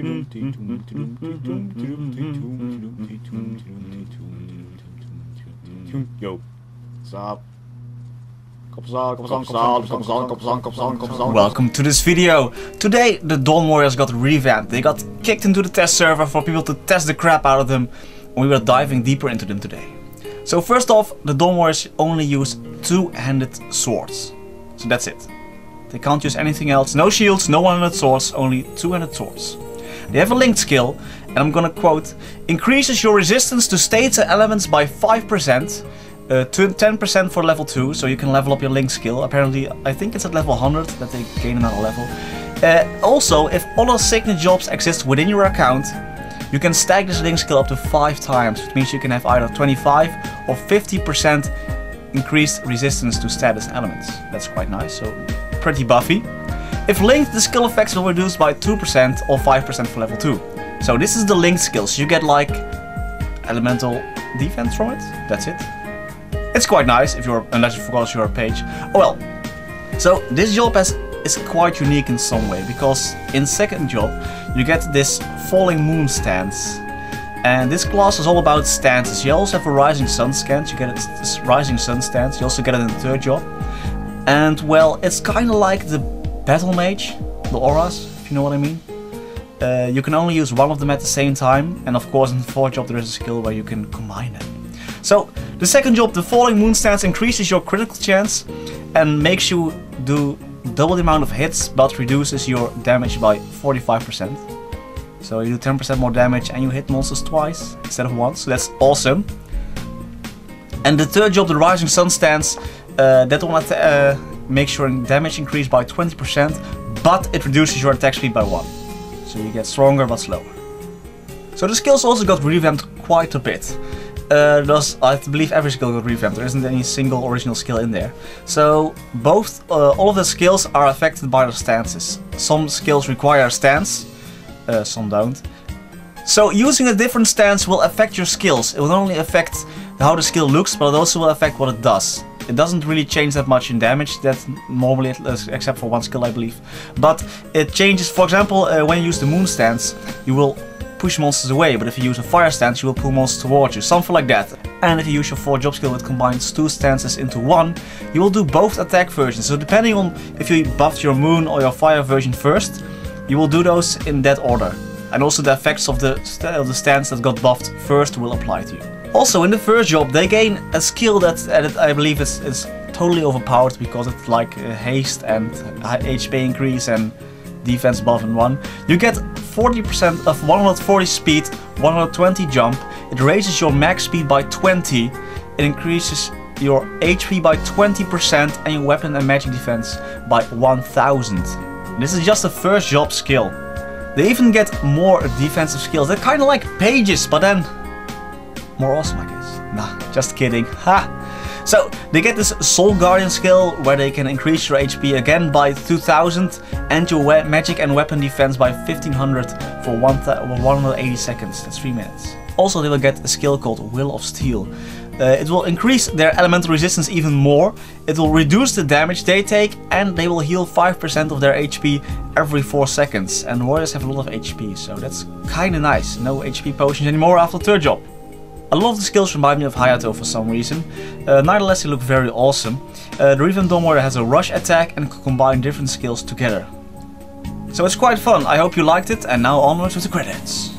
Yo, what's up? Welcome to this video. Today the Dawn Warriors got revamped. They got kicked into the test server for people to test the crap out of them, and we were diving deeper into them today. So first off, the Dawn Warriors only use two-handed swords. So that's it. They can't use anything else. No shields, no one-handed swords, only two-handed swords. They have a linked skill, and I'm gonna quote, increases your resistance to states and elements by 5%. To 10% for level 2, so you can level up your link skill. Apparently, I think it's at level 100 that they gain another level. Also, if other signet jobs exist within your account, you can stack this link skill up to 5 times, which means you can have either 25 or 50% increased resistance to status elements. That's quite nice, so pretty buffy. If linked, the skill effects will reduce by 2% or 5% for level 2. So this is the linked skill, so you get like elemental defense from it. That's it. It's quite nice if you're, unless of course you're a page. Oh well. So this job is quite unique in some way, because in second job you get this falling moon stance. And this class is all about stances. You also have a rising sun stance, you get this rising sun stance, you also get it in the third job. And well, it's kinda like the battle mage, the auras, if you know what I mean. You can only use one of them at the same time, and of course in the fourth job there is a skill where you can combine them. So, the second job, the falling moon stance, increases your critical chance and makes you do double the amount of hits, but reduces your damage by 45%. So you do 10% more damage and you hit monsters twice instead of once, so that's awesome. And the third job, the rising sun stance, that one makes your damage increase by 20%, but it reduces your attack speed by 1. So you get stronger but slower. So the skills also got revamped quite a bit. I believe every skill got revamped, there isn't any single original skill in there. So both, all of the skills are affected by their stances. Some skills require a stance, some don't. So using a different stance will affect your skills. It will not only affect how the skill looks, but it also will affect what it does. It doesn't really change that much in damage, that normally, except for one skill I believe. But it changes, for example, when you use the moon stance, you will push monsters away, but if you use a fire stance you will pull monsters towards you, something like that. And if you use your 4th job skill, it combines 2 stances into 1, you will do both attack versions. So depending on if you buffed your moon or your fire version first, you will do those in that order. And also the effects of the stance that got buffed first will apply to you. Also in the first job they gain a skill that I believe is totally overpowered, because it's like haste and HP increase and defense buff in 1. You get 40% of 140 speed, 120 jump, it raises your max speed by 20, it increases your HP by 20% and your weapon and magic defense by 1000. This is just the first job skill. They even get more defensive skills. They're kinda like pages, but then more awesome I guess. Nah, just kidding. Ha! So they get this Soul Guardian skill where they can increase your HP again by 2000 and your magic and weapon defense by 1500 for 180 seconds, that's 3 minutes. Also they will get a skill called Will of Steel. It will increase their elemental resistance even more, it will reduce the damage they take, and they will heal 5% of their HP every 4 seconds. And warriors have a lot of HP, so that's kinda nice. No HP potions anymore after third job. A lot of the skills remind me of Hayato for some reason. Nevertheless, they look very awesome. The Revamp Dawn Warrior has a rush attack and can combine different skills together. So it's quite fun, I hope you liked it, and now onwards with the credits.